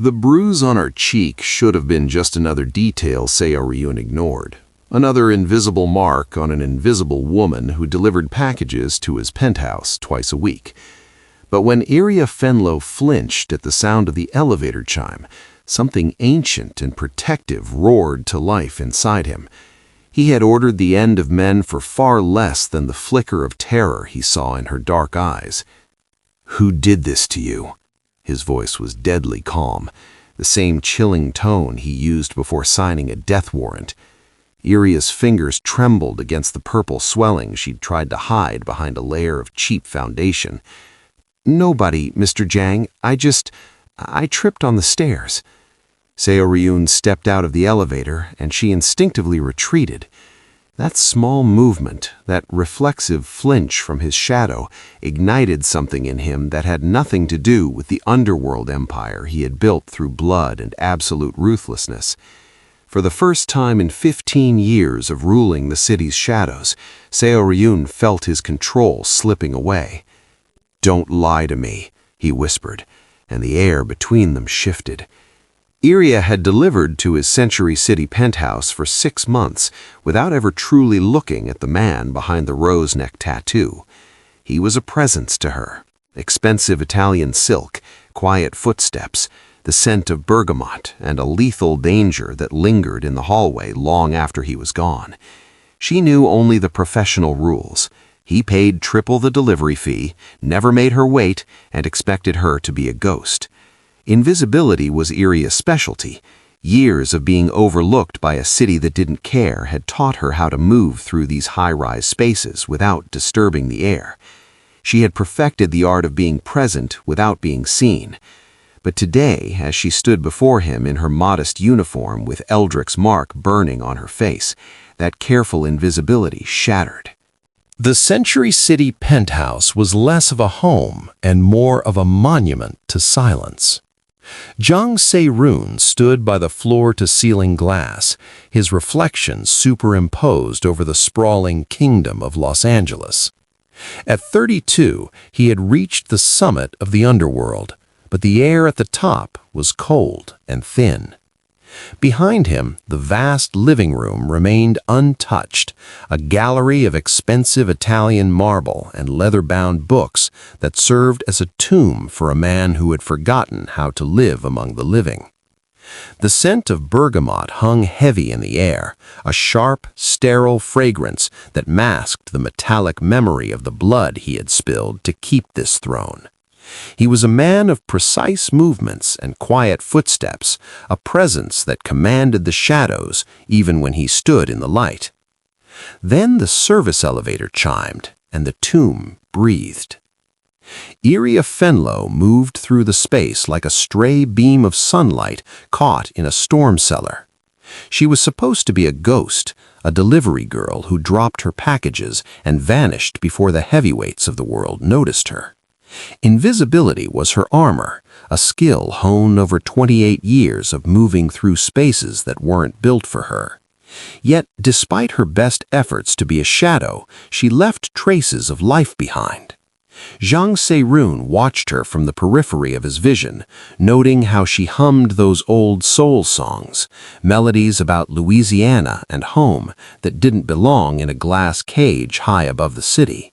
The bruise on her cheek should have been just another detail Seo Ryun ignored. Another invisible mark on an invisible woman who delivered packages to his penthouse twice a week. But when Iria Fenlo flinched at the sound of the elevator chime, something ancient and protective roared to life inside him. He had ordered the end of men for far less than the flicker of terror he saw in her dark eyes. "Who did this to you?" His voice was deadly calm, the same chilling tone he used before signing a death warrant. Iria's fingers trembled against the purple swelling she'd tried to hide behind a layer of cheap foundation. "Nobody, Mr. Jang. I tripped on the stairs." Seo Ryun stepped out of the elevator, and she instinctively retreated. That small movement, that reflexive flinch from his shadow, ignited something in him that had nothing to do with the underworld empire he had built through blood and absolute ruthlessness. For the first time in 15 years of ruling the city's shadows, Seo Ryun felt his control slipping away. "Don't lie to me," he whispered, and the air between them shifted. Iria had delivered to his Century City penthouse for 6 months without ever truly looking at the man behind the rose-neck tattoo. He was a presence to her. Expensive Italian silk, quiet footsteps, the scent of bergamot, and a lethal danger that lingered in the hallway long after he was gone. She knew only the professional rules. He paid triple the delivery fee, never made her wait, and expected her to be a ghost. Invisibility was Iria's specialty. Years of being overlooked by a city that didn't care had taught her how to move through these high-rise spaces without disturbing the air. She had perfected the art of being present without being seen. But today, as she stood before him in her modest uniform with Eldrick's mark burning on her face, that careful invisibility shattered. The Century City penthouse was less of a home and more of a monument to silence. Jang Se-roon stood by the floor-to-ceiling glass, his reflection superimposed over the sprawling kingdom of Los Angeles. At 32, he had reached the summit of the underworld, but the air at the top was cold and thin. Behind him, the vast living room remained untouched, a gallery of expensive Italian marble and leather-bound books that served as a tomb for a man who had forgotten how to live among the living. The scent of bergamot hung heavy in the air, a sharp, sterile fragrance that masked the metallic memory of the blood he had spilled to keep this throne. He was a man of precise movements and quiet footsteps, a presence that commanded the shadows even when he stood in the light. Then the service elevator chimed, and the tomb breathed. Iria Fenlo moved through the space like a stray beam of sunlight caught in a storm cellar. She was supposed to be a ghost, a delivery girl who dropped her packages and vanished before the heavyweights of the world noticed her. Invisibility was her armor, a skill honed over 28 years of moving through spaces that weren't built for her. Yet, despite her best efforts to be a shadow, she left traces of life behind. Jang Se-roon watched her from the periphery of his vision, noting how she hummed those old soul songs, melodies about Louisiana and home that didn't belong in a glass cage high above the city.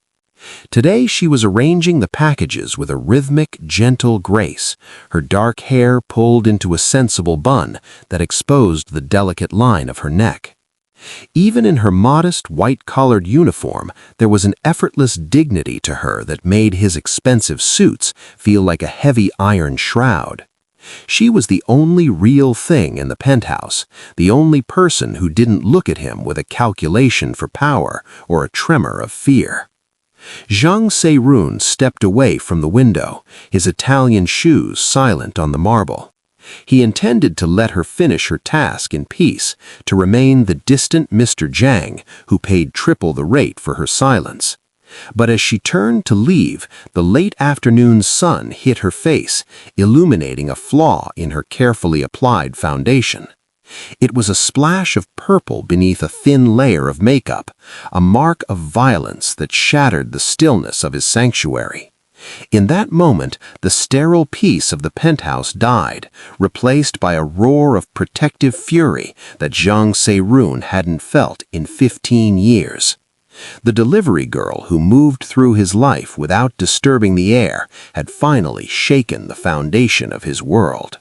Today she was arranging the packages with a rhythmic, gentle grace, her dark hair pulled into a sensible bun that exposed the delicate line of her neck. Even in her modest, white-collared uniform, there was an effortless dignity to her that made his expensive suits feel like a heavy iron shroud. She was the only real thing in the penthouse, the only person who didn't look at him with a calculation for power or a tremor of fear. Jang Se-roon stepped away from the window, his Italian shoes silent on the marble. He intended to let her finish her task in peace, to remain the distant Mr. Jang who paid triple the rate for her silence. But as she turned to leave, the late afternoon sun hit her face, illuminating a flaw in her carefully applied foundation. It was a splash of purple beneath a thin layer of makeup, a mark of violence that shattered the stillness of his sanctuary. In that moment, the sterile peace of the penthouse died, replaced by a roar of protective fury that Jang Se-roon hadn't felt in 15 years. The delivery girl who moved through his life without disturbing the air had finally shaken the foundation of his world.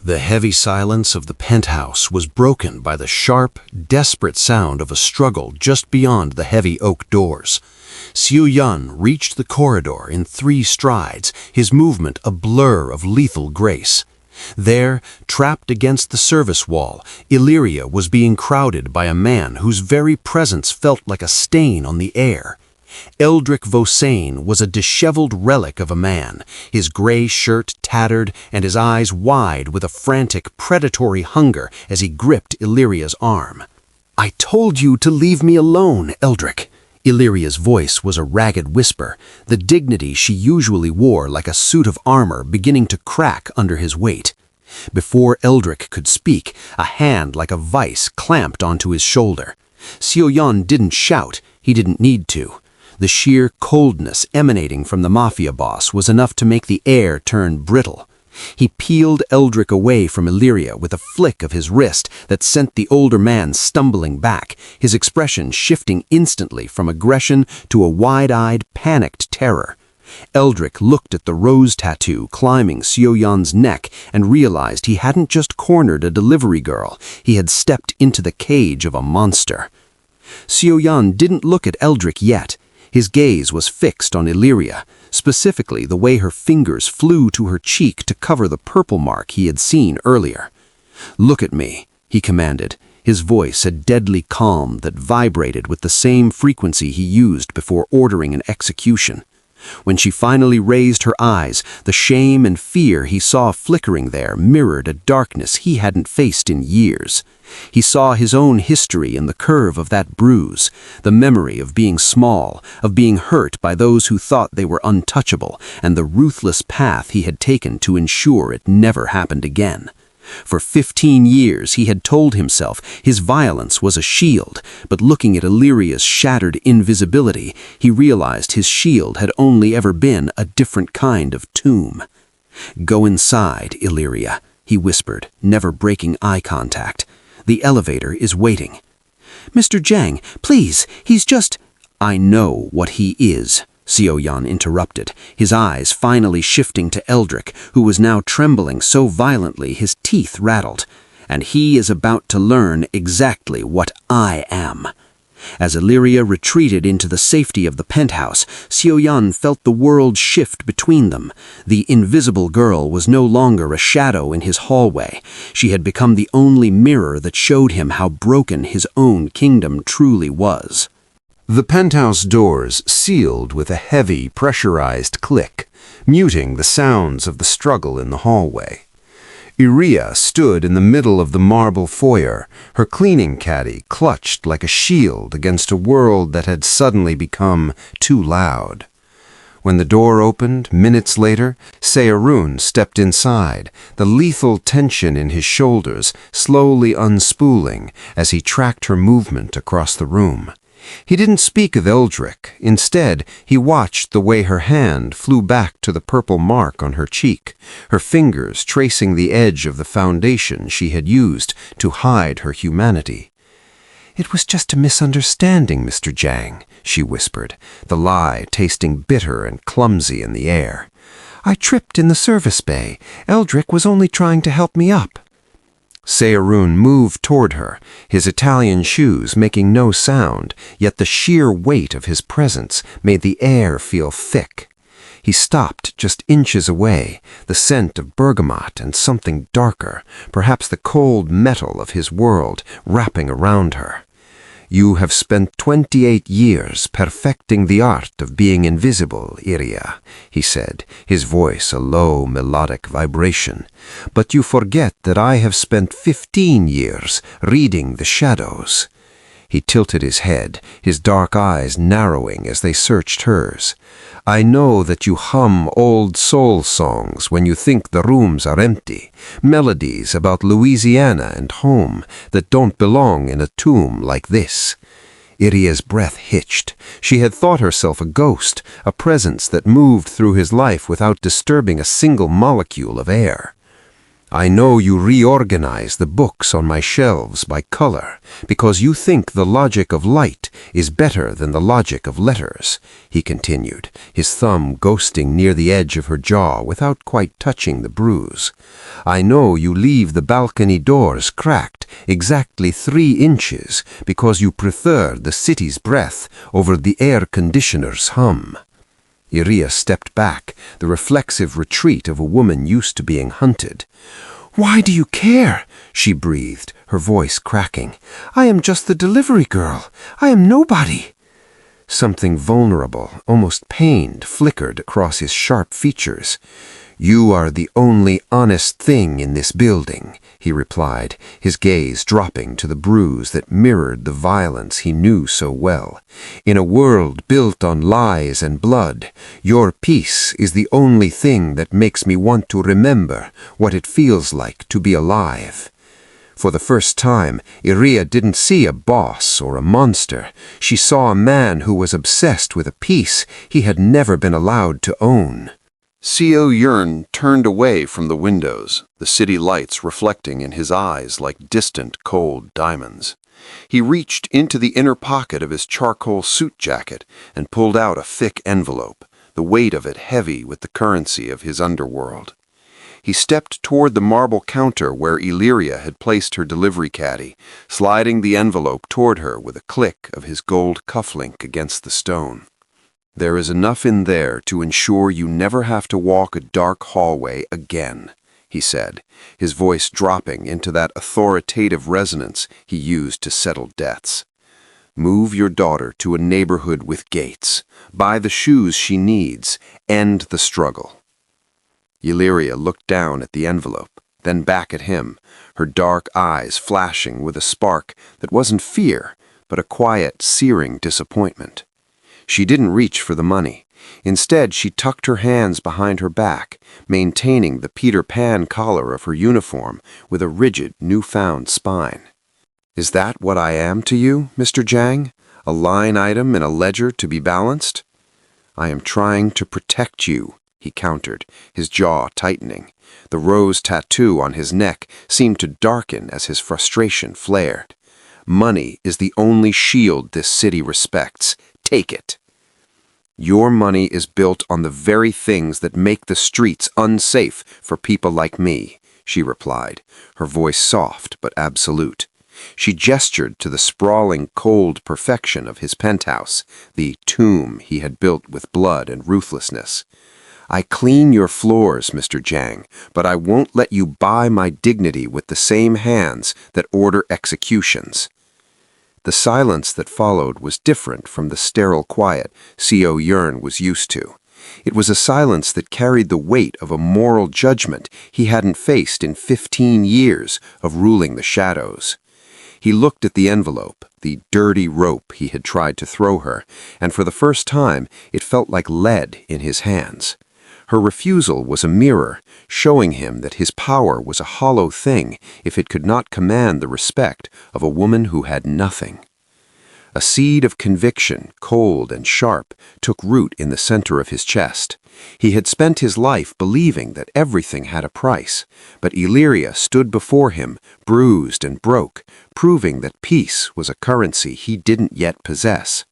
The heavy silence of the penthouse was broken by the sharp, desperate sound of a struggle just beyond the heavy oak doors. Soo-yeon reached the corridor in 3 strides, his movement a blur of lethal grace. There, trapped against the service wall, Illyria was being crowded by a man whose very presence felt like a stain on the air. Eldrick Vosane was a disheveled relic of a man, his gray shirt tattered and his eyes wide with a frantic, predatory hunger as he gripped Illyria's arm. "I told you to leave me alone, Eldrick." Illyria's voice was a ragged whisper, the dignity she usually wore like a suit of armor beginning to crack under his weight. Before Eldrick could speak, a hand like a vice clamped onto his shoulder. Soo-yeon didn't shout, he didn't need to. The sheer coldness emanating from the Mafia Boss was enough to make the air turn brittle. He peeled Eldrick away from Illyria with a flick of his wrist that sent the older man stumbling back, his expression shifting instantly from aggression to a wide-eyed, panicked terror. Eldrick looked at the rose tattoo climbing Soo-yeon's neck and realized he hadn't just cornered a delivery girl, he had stepped into the cage of a monster. Soo-yeon didn't look at Eldrick yet. His gaze was fixed on Illyria, specifically the way her fingers flew to her cheek to cover the purple mark he had seen earlier. "Look at me," he commanded, his voice a deadly calm that vibrated with the same frequency he used before ordering an execution. When she finally raised her eyes, the shame and fear he saw flickering there mirrored a darkness he hadn't faced in years. He saw his own history in the curve of that bruise, the memory of being small, of being hurt by those who thought they were untouchable, and the ruthless path he had taken to ensure it never happened again. For 15 years he had told himself his violence was a shield, but looking at Illyria's shattered invisibility, he realized his shield had only ever been a different kind of tomb. "Go inside, Illyria," he whispered, never breaking eye contact. "The elevator is waiting." "Mr. Jang, please, he's just—" "I know what he is," Soo-yeon interrupted, his eyes finally shifting to Eldrick, who was now trembling so violently his teeth rattled. "And he is about to learn exactly what I am." As Illyria retreated into the safety of the penthouse, Soo-yeon felt the world shift between them. The invisible girl was no longer a shadow in his hallway. She had become the only mirror that showed him how broken his own kingdom truly was. The penthouse doors sealed with a heavy, pressurized click, muting the sounds of the struggle in the hallway. Illyria stood in the middle of the marble foyer, her cleaning caddy clutched like a shield against a world that had suddenly become too loud. When the door opened, minutes later, Se-roon stepped inside, the lethal tension in his shoulders slowly unspooling as he tracked her movement across the room. He didn't speak of Eldrick. Instead, he watched the way her hand flew back to the purple mark on her cheek, her fingers tracing the edge of the foundation she had used to hide her humanity. "It was just a misunderstanding, Mr. Jang," she whispered, the lie tasting bitter and clumsy in the air. "I tripped in the service bay. Eldrick was only trying to help me up." Se-roon moved toward her, his Italian shoes making no sound, yet the sheer weight of his presence made the air feel thick. He stopped just inches away, the scent of bergamot and something darker, perhaps the cold metal of his world, wrapping around her. "You have spent 28 years perfecting the art of being invisible, Illyria," he said, his voice a low, melodic vibration. "But you forget that I have spent 15 years reading the shadows." He tilted his head, his dark eyes narrowing as they searched hers. "I know that you hum old soul songs when you think the rooms are empty, melodies about Louisiana and home that don't belong in a tomb like this." Iria's breath hitched. She had thought herself a ghost, a presence that moved through his life without disturbing a single molecule of air. I know you reorganize the books on my shelves by color because you think the logic of light is better than the logic of letters, he continued, his thumb ghosting near the edge of her jaw without quite touching the bruise. I know you leave the balcony doors cracked exactly 3 inches because you prefer the city's breath over the air conditioner's hum. Iria stepped back, the reflexive retreat of a woman used to being hunted. "Why do you care?" she breathed, her voice cracking. "I am just the delivery girl. I am nobody." Something vulnerable, almost pained, flickered across his sharp features. "You are the only honest thing in this building," he replied, his gaze dropping to the bruise that mirrored the violence he knew so well. "In a world built on lies and blood, your peace is the only thing that makes me want to remember what it feels like to be alive." For the first time, Iria didn't see a boss or a monster. She saw a man who was obsessed with a peace he had never been allowed to own. Seo Yern turned away from the windows, the city lights reflecting in his eyes like distant, cold diamonds. He reached into the inner pocket of his charcoal suit jacket and pulled out a thick envelope, the weight of it heavy with the currency of his underworld. He stepped toward the marble counter where Illyria had placed her delivery caddy, sliding the envelope toward her with a click of his gold cufflink against the stone. "There is enough in there to ensure you never have to walk a dark hallway again," he said, his voice dropping into that authoritative resonance he used to settle debts. "Move your daughter to a neighborhood with gates. Buy the shoes she needs. End the struggle." Illyria looked down at the envelope, then back at him, her dark eyes flashing with a spark that wasn't fear, but a quiet, searing disappointment. She didn't reach for the money. Instead, she tucked her hands behind her back, maintaining the Peter Pan collar of her uniform with a rigid, newfound spine. "Is that what I am to you, Mr. Jang? A line item in a ledger to be balanced?" "I am trying to protect you," he countered, his jaw tightening. The rose tattoo on his neck seemed to darken as his frustration flared. "Money is the only shield this city respects. Take it." "Your money is built on the very things that make the streets unsafe for people like me," she replied, her voice soft but absolute. She gestured to the sprawling, cold perfection of his penthouse, the tomb he had built with blood and ruthlessness. "I clean your floors, Mr. Jang, but I won't let you buy my dignity with the same hands that order executions." The silence that followed was different from the sterile quiet Seo Yern was used to. It was a silence that carried the weight of a moral judgment he hadn't faced in 15 years of ruling the shadows. He looked at the envelope, the dirty rope he had tried to throw her, and for the first time it felt like lead in his hands. Her refusal was a mirror, showing him that his power was a hollow thing if it could not command the respect of a woman who had nothing. A seed of conviction, cold and sharp, took root in the center of his chest. He had spent his life believing that everything had a price, but Illyria stood before him, bruised and broke, proving that peace was a currency he didn't yet possess.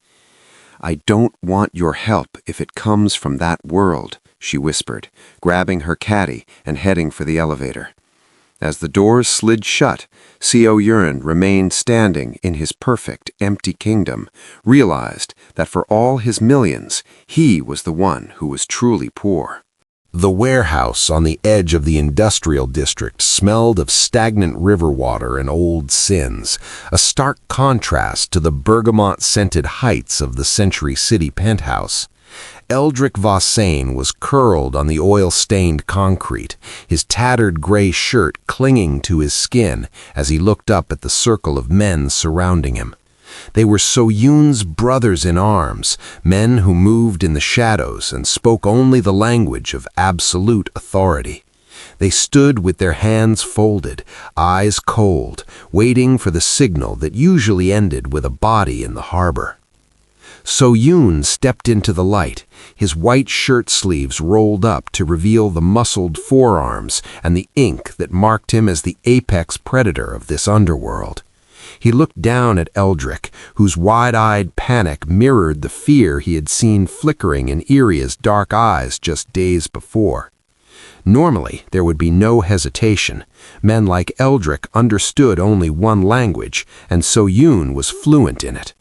"I don't want your help if it comes from that world," she whispered, grabbing her caddy and heading for the elevator. As the doors slid shut, Seo Yern remained standing in his perfect, empty kingdom, realized that for all his millions, he was the one who was truly poor. The warehouse on the edge of the industrial district smelled of stagnant river water and old sins, a stark contrast to the bergamot-scented heights of the Century City penthouse. Eldrick Vossane was curled on the oil-stained concrete, his tattered gray shirt clinging to his skin as he looked up at the circle of men surrounding him. They were So-Yoon's brothers in arms, men who moved in the shadows and spoke only the language of absolute authority. They stood with their hands folded, eyes cold, waiting for the signal that usually ended with a body in the harbor. So-yoon stepped into the light, his white shirt sleeves rolled up to reveal the muscled forearms and the ink that marked him as the apex predator of this underworld. He looked down at Eldrick, whose wide-eyed panic mirrored the fear he had seen flickering in Iria's dark eyes just days before. Normally, there would be no hesitation. Men like Eldrick understood only one language, and So-yoon was fluent in it.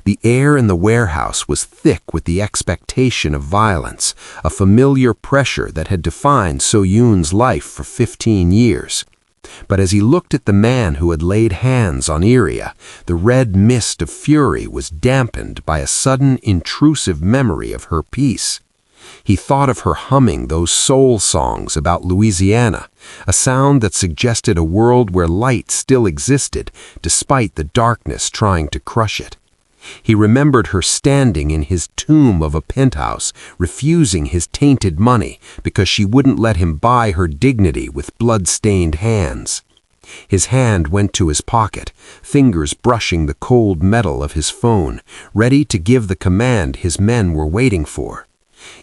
The air in the warehouse was thick with the expectation of violence, a familiar pressure that had defined So-yoon's life for 15 years. But as he looked at the man who had laid hands on Iria, the red mist of fury was dampened by a sudden intrusive memory of her peace. He thought of her humming those soul songs about Louisiana, a sound that suggested a world where light still existed, despite the darkness trying to crush it. He remembered her standing in his tomb of a penthouse, refusing his tainted money because she wouldn't let him buy her dignity with blood-stained hands. His hand went to his pocket, fingers brushing the cold metal of his phone, ready to give the command his men were waiting for.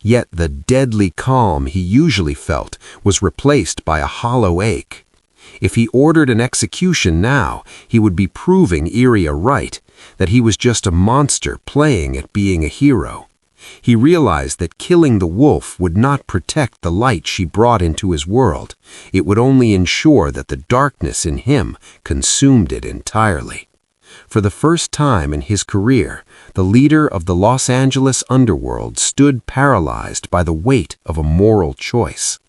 Yet the deadly calm he usually felt was replaced by a hollow ache. If he ordered an execution now, he would be proving Iria right, that he was just a monster playing at being a hero. He realized that killing the wolf would not protect the light she brought into his world. It would only ensure that the darkness in him consumed it entirely. For the first time in his career, the leader of the Los Angeles underworld stood paralyzed by the weight of a moral choice.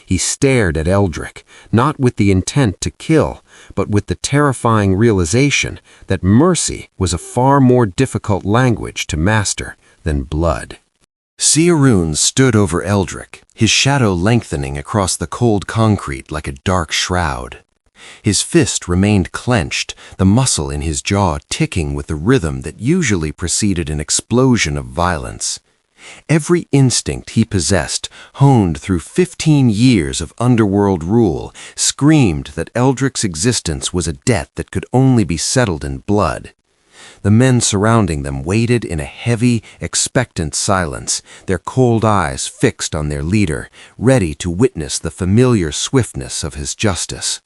He stared at Eldrick, not with the intent to kill, but with the terrifying realization that mercy was a far more difficult language to master than blood. Se-Arun stood over Eldrick, his shadow lengthening across the cold concrete like a dark shroud. His fist remained clenched, the muscle in his jaw ticking with the rhythm that usually preceded an explosion of violence. Every instinct he possessed, honed through 15 years of underworld rule, screamed that Eldrick's existence was a debt that could only be settled in blood. The men surrounding them waited in a heavy, expectant silence, their cold eyes fixed on their leader, ready to witness the familiar swiftness of his justice.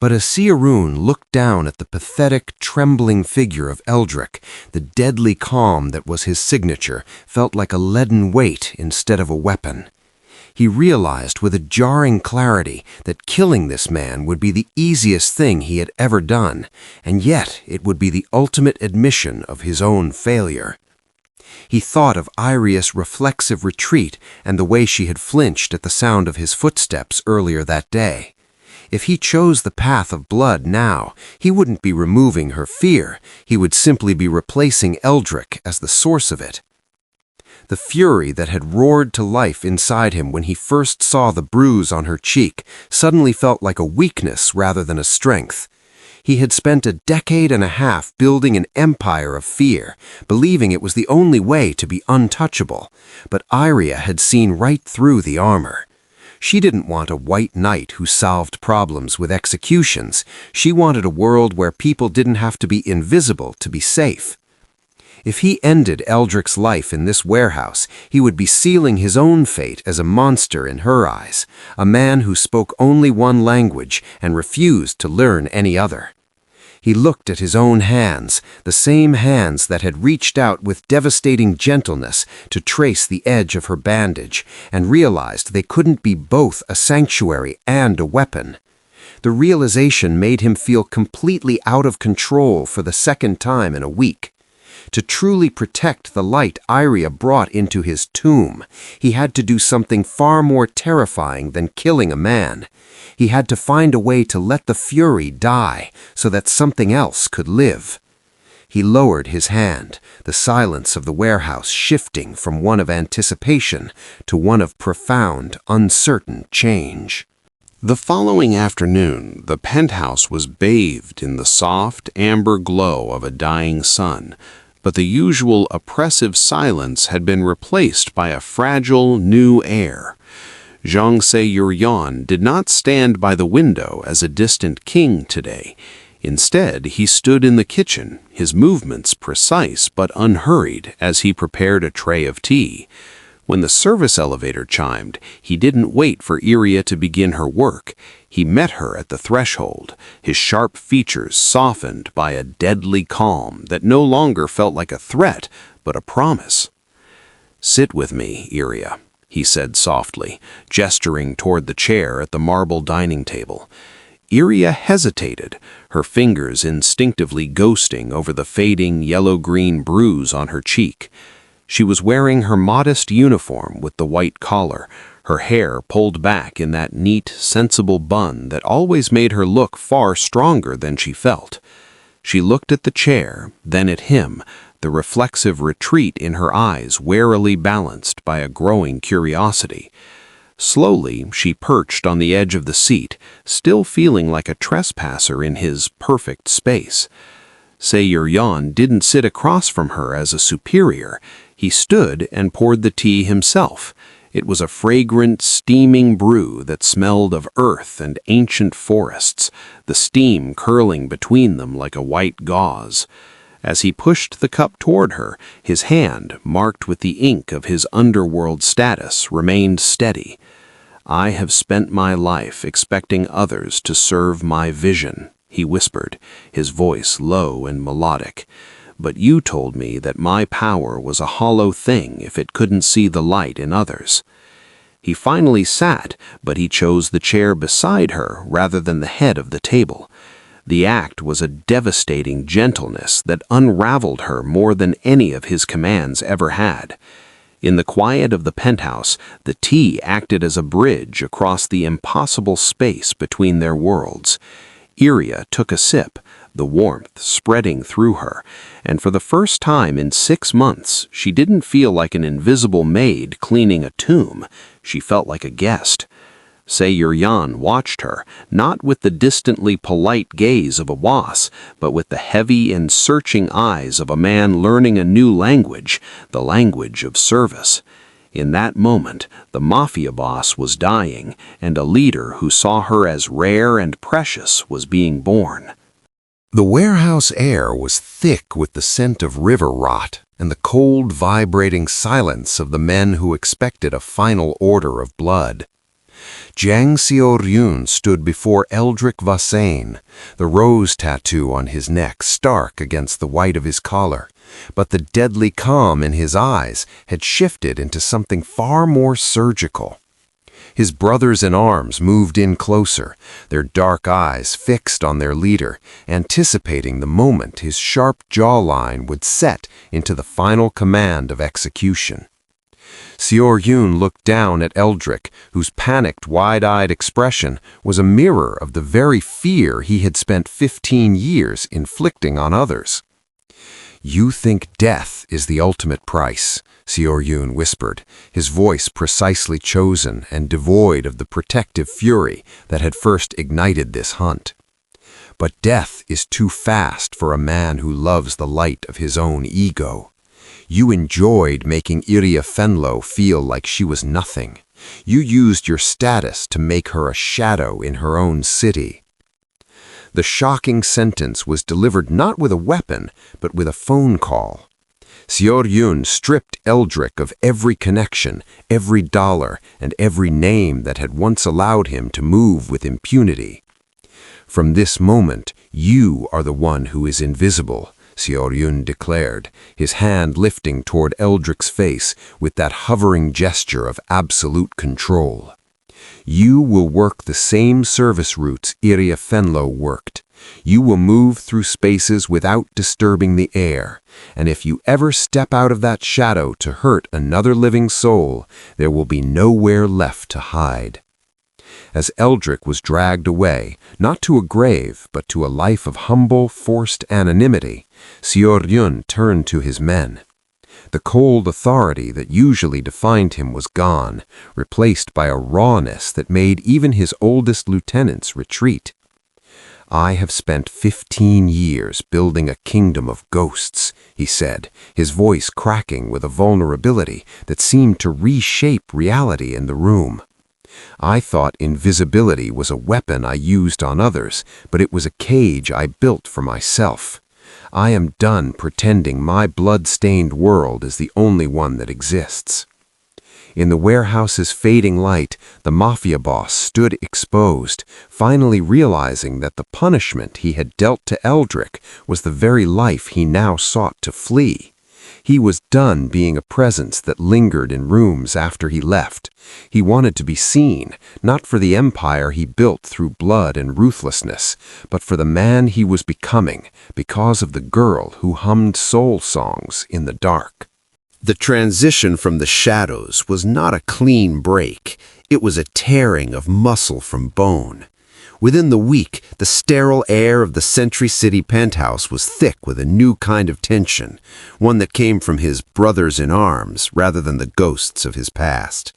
But as Se-Arun looked down at the pathetic, trembling figure of Eldrick, the deadly calm that was his signature felt like a leaden weight instead of a weapon. He realized with a jarring clarity that killing this man would be the easiest thing he had ever done, and yet it would be the ultimate admission of his own failure. He thought of Iria's reflexive retreat and the way she had flinched at the sound of his footsteps earlier that day. If he chose the path of blood now, he wouldn't be removing her fear, he would simply be replacing Eldrick as the source of it. The fury that had roared to life inside him when he first saw the bruise on her cheek suddenly felt like a weakness rather than a strength. He had spent a decade and a half building an empire of fear, believing it was the only way to be untouchable, but Iria had seen right through the armor. She didn't want a white knight who solved problems with executions. She wanted a world where people didn't have to be invisible to be safe. If he ended Eldrick's life in this warehouse, he would be sealing his own fate as a monster in her eyes, a man who spoke only one language and refused to learn any other. He looked at his own hands, the same hands that had reached out with devastating gentleness to trace the edge of her bandage, and realized they couldn't be both a sanctuary and a weapon. The realization made him feel completely out of control for the second time in a week. To truly protect the light Iria brought into his tomb, he had to do something far more terrifying than killing a man. He had to find a way to let the fury die so that something else could live. He lowered his hand, the silence of the warehouse shifting from one of anticipation to one of profound, uncertain change. The following afternoon, the penthouse was bathed in the soft, amber glow of a dying sun, but the usual oppressive silence had been replaced by a fragile, new air. Zhang Se-Yuryan did not stand by the window as a distant king today. Instead, he stood in the kitchen, his movements precise but unhurried as he prepared a tray of tea. When the service elevator chimed, he didn't wait for Iria to begin her work. He met her at the threshold, his sharp features softened by a deadly calm that no longer felt like a threat, but a promise. "Sit with me, Iria," he said softly, gesturing toward the chair at the marble dining table. Iria hesitated, her fingers instinctively ghosting over the fading yellow-green bruise on her cheek. She was wearing her modest uniform with the white collar, her hair pulled back in that neat, sensible bun that always made her look far stronger than she felt. She looked at the chair, then at him, the reflexive retreat in her eyes warily balanced by a growing curiosity. Slowly, she perched on the edge of the seat, still feeling like a trespasser in his perfect space. Se-Yuryan didn't sit across from her as a superior. He stood and poured the tea himself. It was a fragrant, steaming brew that smelled of earth and ancient forests, the steam curling between them like a white gauze. As he pushed the cup toward her, his hand, marked with the ink of his underworld status, remained steady. "I have spent my life expecting others to serve my vision," he whispered, his voice low and melodic. "But you told me that my power was a hollow thing if it couldn't see the light in others." He finally sat, but he chose the chair beside her rather than the head of the table. The act was a devastating gentleness that unraveled her more than any of his commands ever had. In the quiet of the penthouse, the tea acted as a bridge across the impossible space between their worlds. Iria took a sip, the warmth spreading through her, and for the first time in 6 months, she didn't feel like an invisible maid cleaning a tomb. She felt like a guest. Se-Yuryan watched her, not with the distantly polite gaze of a boss, but with the heavy and searching eyes of a man learning a new language, the language of service. In that moment, the mafia boss was dying, and a leader who saw her as rare and precious was being born. The warehouse air was thick with the scent of river rot and the cold, vibrating silence of the men who expected a final order of blood. Jang Seo-ryun stood before Eldrick Vassain, the rose tattoo on his neck stark against the white of his collar, but the deadly calm in his eyes had shifted into something far more surgical. His brothers-in-arms moved in closer, their dark eyes fixed on their leader, anticipating the moment his sharp jawline would set into the final command of execution. Seo-ryun looked down at Eldrick, whose panicked, wide-eyed expression was a mirror of the very fear he had spent 15 years inflicting on others. "You think death is the ultimate price," Seo-ryun whispered, his voice precisely chosen and devoid of the protective fury that had first ignited this hunt. "But death is too fast for a man who loves the light of his own ego. You enjoyed making Iria Fenlo feel like she was nothing. You used your status to make her a shadow in her own city." The shocking sentence was delivered not with a weapon, but with a phone call. Seo-ryun stripped Eldrick of every connection, every dollar, and every name that had once allowed him to move with impunity. "From this moment, you are the one who is invisible," Seo-ryun declared, his hand lifting toward Eldrick's face with that hovering gesture of absolute control. "You will work the same service routes Iria Fenlo worked. You will move through spaces without disturbing the air, and if you ever step out of that shadow to hurt another living soul, there will be nowhere left to hide." As Eldrick was dragged away, not to a grave, but to a life of humble, forced anonymity, Seo-ryun turned to his men. The cold authority that usually defined him was gone, replaced by a rawness that made even his oldest lieutenants retreat. "I have spent 15 years building a kingdom of ghosts," he said, his voice cracking with a vulnerability that seemed to reshape reality in the room. I thought invisibility was a weapon I used on others, but it was a cage I built for myself. I am done pretending my blood-stained world is the only one that exists. In the warehouse's fading light, the mafia boss stood exposed, finally realizing that the punishment he had dealt to Eldrick was the very life he now sought to flee. He was done being a presence that lingered in rooms after he left. He wanted to be seen, not for the empire he built through blood and ruthlessness, but for the man he was becoming because of the girl who hummed soul songs in the dark. The transition from the shadows was not a clean break. It was a tearing of muscle from bone. Within the week, the sterile air of the Century City penthouse was thick with a new kind of tension, one that came from his brothers-in-arms rather than the ghosts of his past.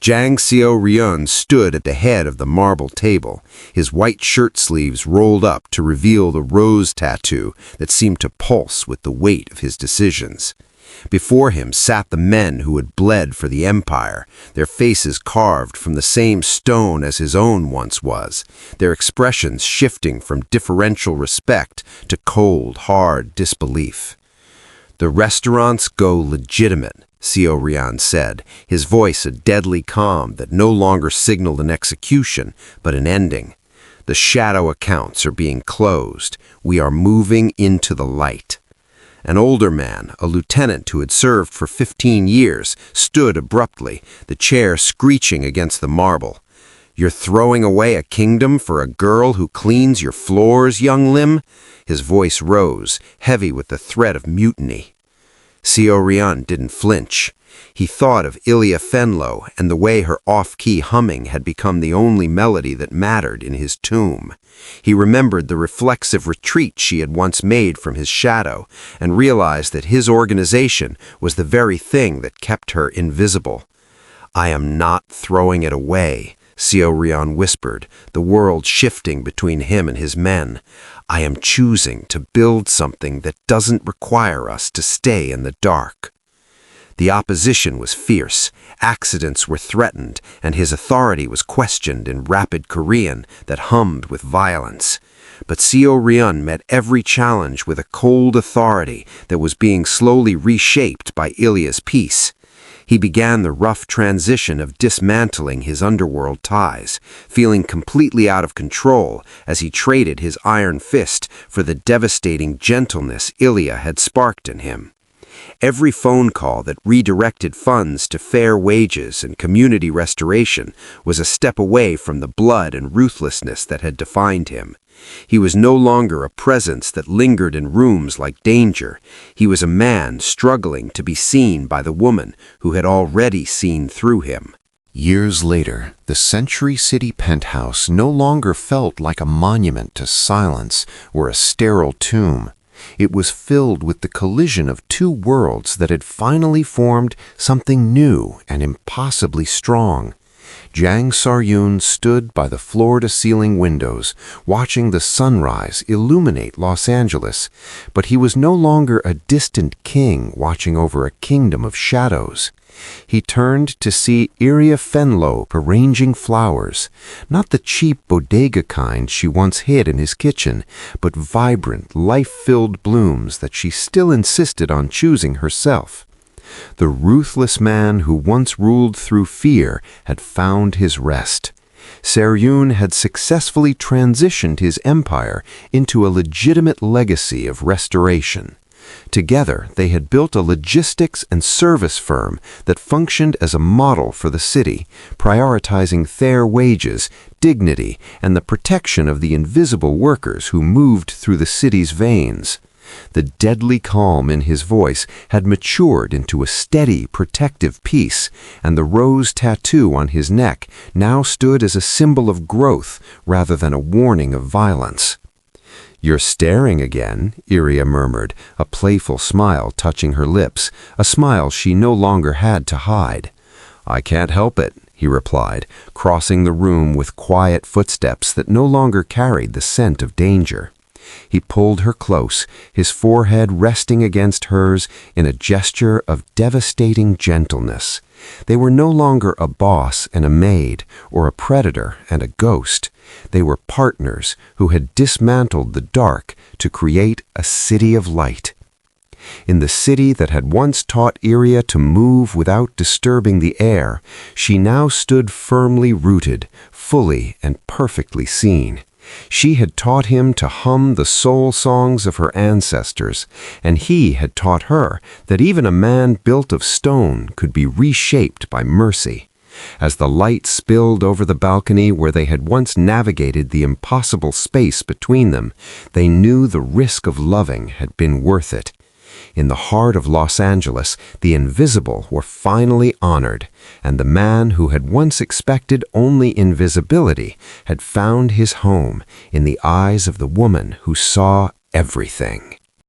Jang Seo-ryun stood at the head of the marble table, his white shirt sleeves rolled up to reveal the rose tattoo that seemed to pulse with the weight of his decisions. Before him sat the men who had bled for the empire, their faces carved from the same stone as his own once was, their expressions shifting from deferential respect to cold, hard disbelief. "The restaurants go legitimate," Seo-ryun said, his voice a deadly calm that no longer signaled an execution, but an ending. "The shadow accounts are being closed. We are moving into the light." An older man, a lieutenant who had served for 15 years, stood abruptly, the chair screeching against the marble. "You're throwing away a kingdom for a girl who cleans your floors, young limb?" His voice rose, heavy with the threat of mutiny. Seo-ryun didn't flinch. He thought of Ilya Fenlo and the way her off-key humming had become the only melody that mattered in his tomb. He remembered the reflexive retreat she had once made from his shadow and realized that his organization was the very thing that kept her invisible. "I am not throwing it away," Seo-ryun whispered, the world shifting between him and his men. "I am choosing to build something that doesn't require us to stay in the dark." The opposition was fierce, accidents were threatened, and his authority was questioned in rapid Korean that hummed with violence. But Seo-ryun met every challenge with a cold authority that was being slowly reshaped by Ilya's peace. He began the rough transition of dismantling his underworld ties, feeling completely out of control as he traded his iron fist for the devastating gentleness Ilya had sparked in him. Every phone call that redirected funds to fair wages and community restoration was a step away from the blood and ruthlessness that had defined him. He was no longer a presence that lingered in rooms like danger. He was a man struggling to be seen by the woman who had already seen through him. Years later, the Century City penthouse no longer felt like a monument to silence or a sterile tomb. It was filled with the collision of two worlds that had finally formed something new and impossibly strong. Jang Seo-ryun stood by the floor-to-ceiling windows, watching the sunrise illuminate Los Angeles, but he was no longer a distant king watching over a kingdom of shadows. He turned to see Ilya Fenlo arranging flowers, not the cheap bodega kind she once hid in his kitchen, but vibrant, life-filled blooms that she still insisted on choosing herself. The ruthless man who once ruled through fear had found his rest. Seo-ryun had successfully transitioned his empire into a legitimate legacy of restoration. Together, they had built a logistics and service firm that functioned as a model for the city, prioritizing fair wages, dignity, and the protection of the invisible workers who moved through the city's veins. The deadly calm in his voice had matured into a steady, protective peace, and the rose tattoo on his neck now stood as a symbol of growth rather than a warning of violence. "You're staring again," Ilya murmured, a playful smile touching her lips, a smile she no longer had to hide. "I can't help it," he replied, crossing the room with quiet footsteps that no longer carried the scent of danger. He pulled her close, his forehead resting against hers in a gesture of devastating gentleness. They were no longer a boss and a maid, or a predator and a ghost. They were partners who had dismantled the dark to create a city of light. In the city that had once taught Iria to move without disturbing the air, she now stood firmly rooted, fully and perfectly seen. She had taught him to hum the soul songs of her ancestors, and he had taught her that even a man built of stone could be reshaped by mercy. As the light spilled over the balcony where they had once navigated the impossible space between them, they knew the risk of loving had been worth it. In the heart of Los Angeles, the invisible were finally honored, and the man who had once expected only invisibility had found his home in the eyes of the woman who saw everything.